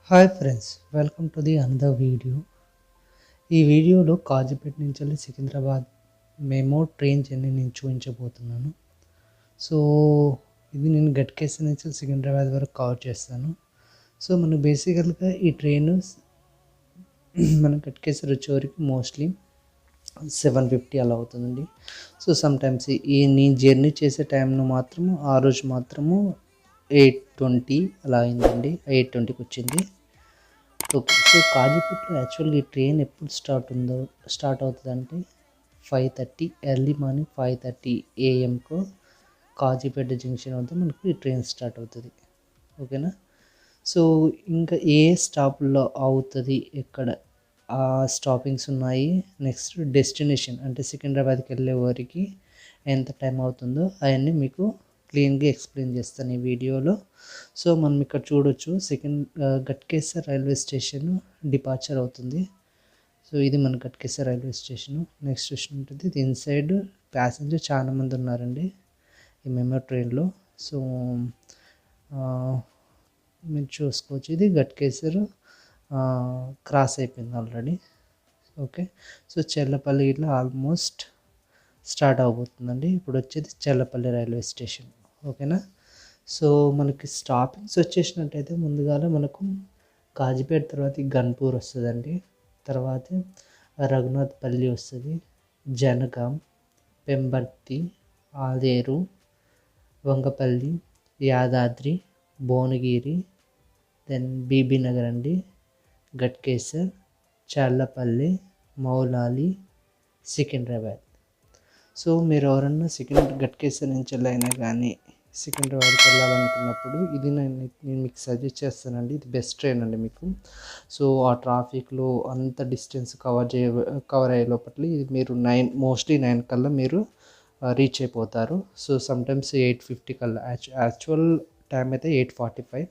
Hi friends, welcome to the another video. ఈ వీడియోలో కాజీపేట నుంచి వెళ్ళి సికింద్రాబాద్ మెమో ట్రైన్ జర్నీ నేను చూపించబోతున్నాను. సో ఇది నేను గట్కేసర్ నుంచి సికింద్రాబాద్ వరకు కవర్ చేస్తాను. సో మనకు బేసికల్గా ఈ ట్రైన్ మన గట్కేసర్ వచ్చేవరకు మోస్ట్లీ 7:50 అలా అవుతుందండి. సో సమ్టైమ్స్ ఈ నేను జర్నీ చేసే టైంలో మాత్రము ఆ రోజు మాత్రము 8:20 అలా అయిందండి. 8:20కి వచ్చింది. ఓకే. సో కాజీపేటలో యాక్చువల్గా ఈ ట్రైన్ ఎప్పుడు స్టార్ట్ అవుతుందంటే 5:30 ఎర్లీ మార్నింగ్ 5:30 ఏఎంకు కాజీపేట జంక్షన్ వద్ద మనకు ఈ ట్రైన్ స్టార్ట్ అవుతుంది. ఓకేనా. సో ఇంకా ఏ స్టాప్లో అవుతుంది, ఎక్కడ ఆ స్టాపింగ్స్ ఉన్నాయి, నెక్స్ట్ డెస్టినేషన్ అంటే సికింద్రాబాద్కి వెళ్ళే వారికి ఎంత టైం అవుతుందో అవన్నీ మీకు క్లీన్గా ఎక్స్ప్లెయిన్ చేస్తాను ఈ వీడియోలో. సో మనం ఇక్కడ చూడొచ్చు గట్కేసర్ రైల్వే స్టేషన్ డిపార్చర్ అవుతుంది. సో ఇది మన Ghatkesar railway station. Next station ఉంటుంది. ఇది ఇన్సైడ్ ప్యాసింజర్ చాలా మంది ఉన్నారండి ఈ మెమో ట్రైన్లో. సో మీరు చూసుకోవచ్చు, ఇది గట్కేసర్ క్రాస్ అయిపోయింది ఆల్రెడీ. ఓకే. సో చెర్లపల్లి ఇట్లా ఆల్మోస్ట్ స్టార్ట్ అవబోతుందండి. ఇప్పుడు వచ్చేది చెర్లపల్లి రైల్వే స్టేషన్. ఓకేనా. సో మనకి స్టాపింగ్స్ వచ్చేసినట్టయితే ముందుగా మనకు కాజీపేట తర్వాత గన్పూర్ వస్తుందండి. తర్వాత రఘునాథ్పల్లి వస్తుంది, జనగాం, పెంబర్తి, ఆలేరు, వంగపల్లి, యాదాద్రి, భువనగిరి, దెన్ బీబీ నగర్ అండి, గట్కేసర్, చర్లపల్లి, మౌలాలి, సికింద్రాబాద్. సో మీరు ఎవరన్నా గట్కేసర్ నుంచి అయినా కానీ సికింద్రాబాద్కి వెళ్ళాలనుకున్నప్పుడు ఇది నేను మీకు సజెస్ట్ చేస్తానండి. ఇది బెస్ట్ ట్రైన్ అండి మీకు. సో ఆ ట్రాఫిక్లో అంత డిస్టెన్స్ కవర్ అయ్యే లోపల ఇది మీరు మోస్ట్లీ 9 కల్లా మీరు రీచ్ అయిపోతారు. సో సమ్టైమ్స్ 8:50 కల్లా, యాక్చువల్ టైం అయితే 8:45.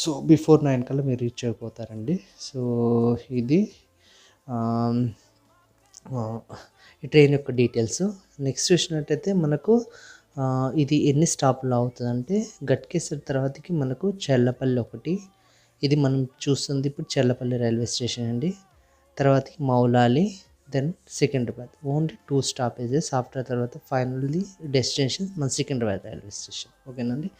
సో బిఫోర్ 9 కల్లా మీరు రీచ్ అయిపోతారండి. సో ఇది ఈ ట్రైన్ యొక్క డీటెయిల్స్. నెక్స్ట్ చూసినట్టయితే మనకు ఇది ఎన్ని స్టాప్లో అవుతుందంటే గట్కేసర్ తర్వాతకి మనకు చెర్లపల్లి ఒకటి, ఇది మనం చూస్తుంది ఇప్పుడు చెర్లపల్లి రైల్వే స్టేషన్ అండి. తర్వాతకి Moulali, then Secunderabad. Only 2 stoppages. After తర్వాత ఫైనల్లీ డెస్టినేషన్ మన సికింద్రాబాద్ రైల్వే స్టేషన్. ఓకేనండి.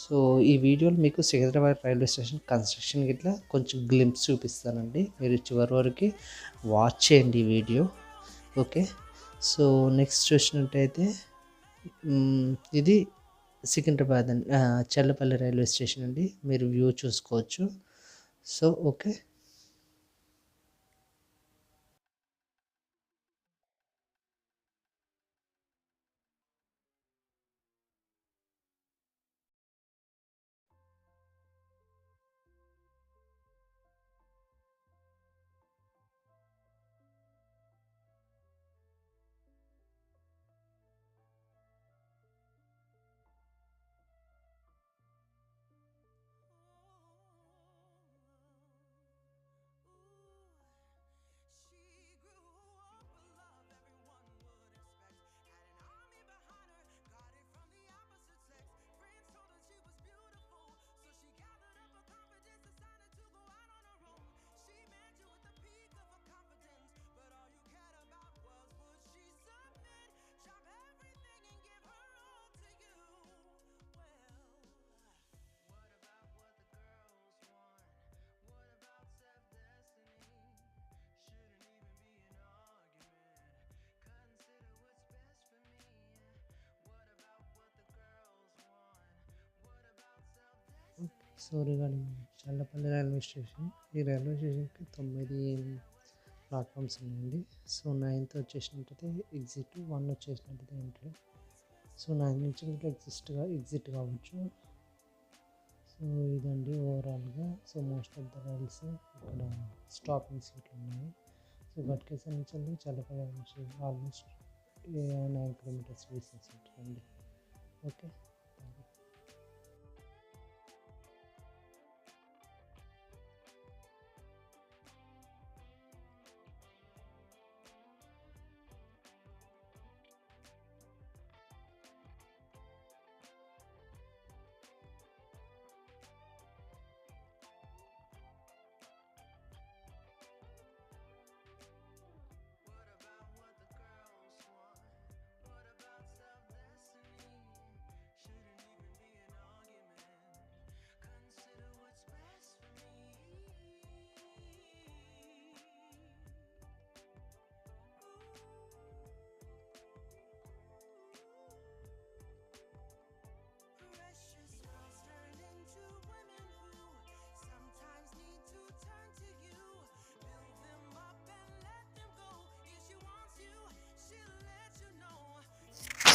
సో ఈ వీడియోలో మీకు సికింద్రాబాద్ రైల్వే స్టేషన్ కన్స్ట్రక్షన్ ఇట్లా కొంచెం గ్లింప్స్ చూపిస్తానండి. మీరు చివరి వరకు వాచ్ చేయండి ఈ వీడియో. ఓకే. సో నెక్స్ట్ చూసినట్టయితే ఇది సికింద్రాబాద్ అండి, చెర్లపల్లి రైల్వే స్టేషన్ అండి. మీరు వ్యూ చూసుకోవచ్చు. So okay. So regarding Challapalli railway station, ఈ రైల్వే స్టేషన్కి 9 ప్లాట్ఫామ్స్ ఉన్నాయండి. సో 9th వచ్చేసినట్టయితే ఎగ్జిట్, 1 వచ్చేసినట్టయితే ఎంట్రీ. సో 9 నుంచి మీకు ఎగ్జిట్ కావచ్చు. సో ఇదండి ఓవరాల్గా. So most of the rails ఇక్కడ స్టాపింగ్ సీట్లు ఉన్నాయి. సో గట్కేసర్ నుంచి Challapalli railway station almost 9 kilometres distance ఉంటుందండి. ఓకే.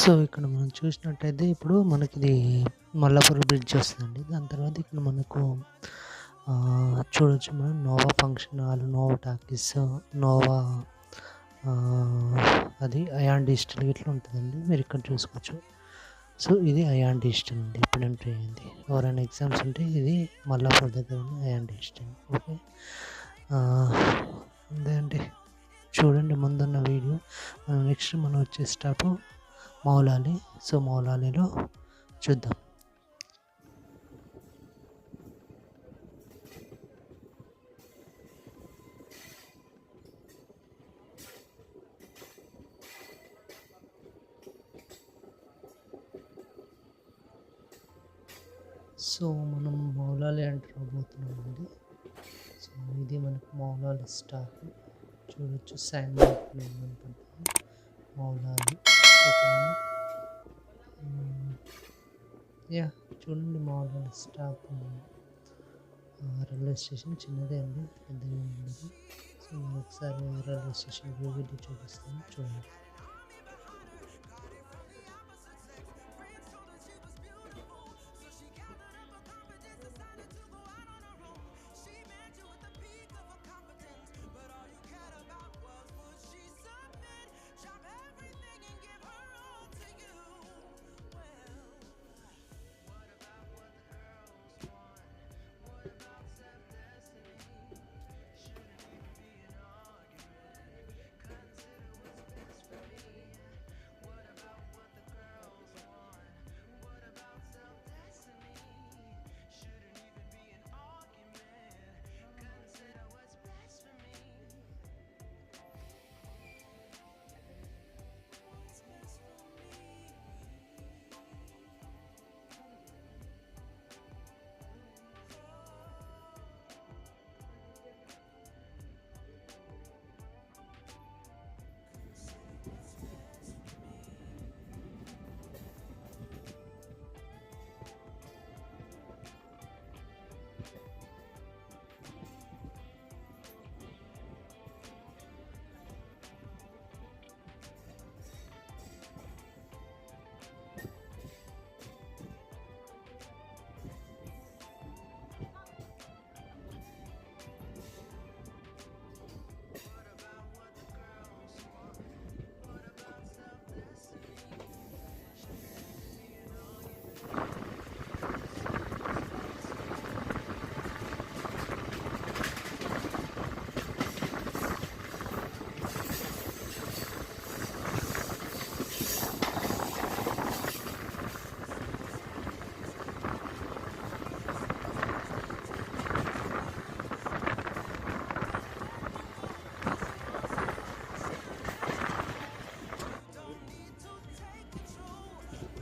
సో ఇక్కడ మనం చూసినట్టయితే ఇప్పుడు మనకిది మల్లాపురం బ్రిడ్జ్ వస్తుందండి. దాని తర్వాత ఇక్కడ మనకు చూడొచ్చు మనం Nova function hall, Nova talkies, Nova అది అయాన్ డిజిటల్ ఇట్లా ఉంటుందండి. మీరు ఇక్కడ చూసుకోవచ్చు. సో ఇది అయాన్ డిజిటల్ అండి. ఇప్పుడు ఎంట్రీ అయింది. ఎవరైనా ఎగ్జామ్స్ ఉంటే ఇది మల్లాపురం దగ్గర ఉన్న అయాన్ డిజిటల్. ఓకే, అంతే అండి. చూడండి ముందున్న వీడియో. నెక్స్ట్ మనం వచ్చే స్టాప్ మౌలాలి. సో మౌలాలిలో చూద్దాం. సో మనం మౌలాలి ఎంటర్ అవబోతున్నామండి. సో ఇది మనకు మౌలాలి స్టాప్. చూడొచ్చు సైన్ బోర్డ్ మౌలాలి. యా చూడండి మౌలాలి స్టాప్. రైల్వే స్టేషన్ చిన్నదే అండి, పెద్దగా ఉండదు. సో నేను ఒకసారి రైల్వే స్టేషన్ విజిట్ చూపిస్తాను, చూడండి.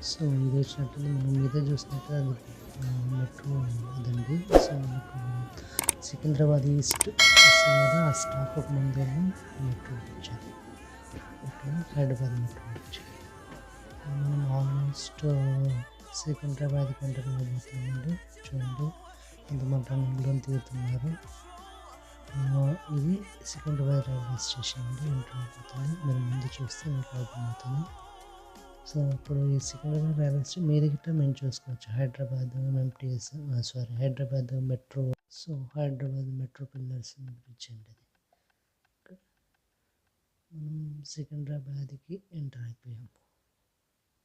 సో ఇది వచ్చినట్టు మనం మీద చూసినట్టు అది మెట్రో అదండి. సో మనకు సికింద్రాబాద్ ఈస్ట్ వస్తుంది, ఆ స్టాప్ ముందు మెట్రో వచ్చారు. ఓకే, హైదరాబాద్ మెట్రో వచ్చారు. మనం ఆల్మోస్ట్ సికింద్రాబాద్కి ఎంటర్ అయిపోతున్నామండి. చూడండి ఎంతమంది రన్నింగ్లో తిరుగుతున్నారు. ఇది సికింద్రాబాద్ రైల్వే స్టేషన్ అండి. ఎంటర్ అయిపోతుంది. మీరు ముందు చూస్తే మీకు అర్థమవుతుంది. సో ఇప్పుడు ఈ సికింద్రాబాద్ రైల్వే స్టేషన్ మీద గిట్ట మేము చూసుకోవచ్చు. Hyderabad MTS Hyderabad metro. So Hyderabad metro pillars bridge అండి అది. మనం సికింద్రాబాద్కి ఎంటర్ అయిపోయాము.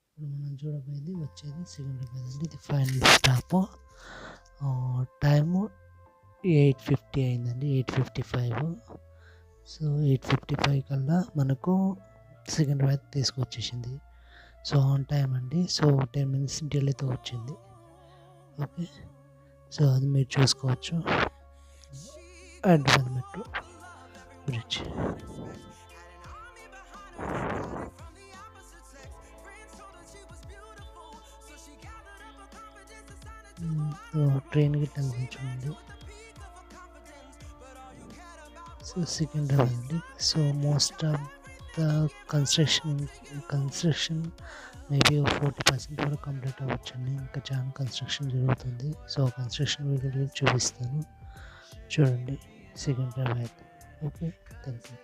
ఇప్పుడు మనం చూడబోయేది వచ్చేది సికింద్రాబాద్ అండి. ఇది ఫైనల్ స్టాప్. టైము 8:50 అయిందండి, 8:55. సో 8:55 కల్లా మనకు సికింద్రాబాద్ తీసుకొచ్చేసింది. సో ఆన్ టైం అండి. సో 10 minutes డిలేతో వచ్చింది. ఓకే, సో అది మీరు చూసుకోవచ్చు. Hyderabad metro bridge. ట్రైన్ గిట్ట ఉంది. సో సికింద్రాబాద్ అండి. So most of the construction maybe 40% వరకు కంప్లీట్ అవ్వచ్చండి. ఇంకా చాలా కన్స్ట్రక్షన్ జరుగుతుంది. సో కన్స్ట్రక్షన్ వీడియో చూపిస్తాను, చూడండి Secunderabad. Okay, thank you.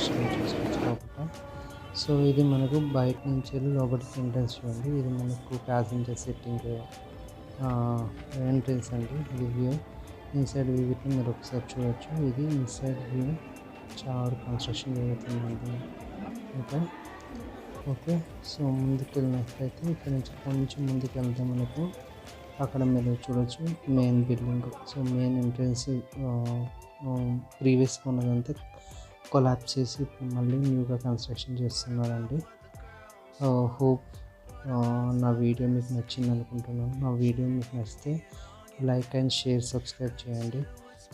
Restaurant చూసుకోవచ్చు లోపల. సో ఇది మనకు బయట నుంచి వెళ్ళి లోపలికి ఎంట్రన్స్ చూడండి. ఇది మనకు ప్యాసింజర్ సిట్టింగ్ ఎంట్రన్స్ అండి. ఇది వ్యూ. ఇన్సైడ్ వ్యూ గిట్ల మీరు ఒకసారి చూడొచ్చు. ఇది ఇన్సైడ్ వ్యూ. చాలా కన్స్ట్రక్షన్ జరుగుతుందండి ఇంకా. ఓకే. సో ముందుకెళ్ళినట్లయితే ఇక్కడ నుంచి కొంచెం ముందుకు వెళ్తే మనకు అక్కడ మీరు చూడొచ్చు main building. So main entrance ప్రీవియస్గా ఉన్నదంతా కొలాప్స్ చేసి ఇప్పుడు మళ్ళీ న్యూగా కన్స్ట్రక్షన్ చేస్తున్నారండి. హోప్ నా వీడియో మీకు నచ్చింది అనుకుంటున్నాను. నా వీడియో మీకు నచ్చితే లైక్ అండ్ షేర్, సబ్స్క్రైబ్ చేయండి.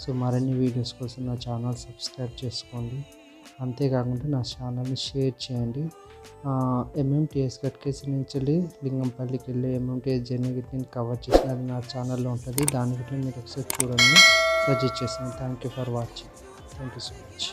సో మరిన్ని వీడియోస్ కోసం నా ఛానల్ సబ్స్క్రైబ్ చేసుకోండి. అంతేకాకుండా నా ఛానల్ని షేర్ చేయండి. ఎంఎంటీఎస్ గట్కేసి నుంచి వెళ్ళి లింగంపల్లికి వెళ్ళి ఎంఎంటీఎస్ జర్నీ గిట్ల నేను కవర్ చేసిన అది నా ఛానల్లో ఉంటుంది. దాని గిట్ల మీరు ఒకసారి చూడండి, సజెస్ట్ చేస్తాను. Thank you for watching. Thank you so much.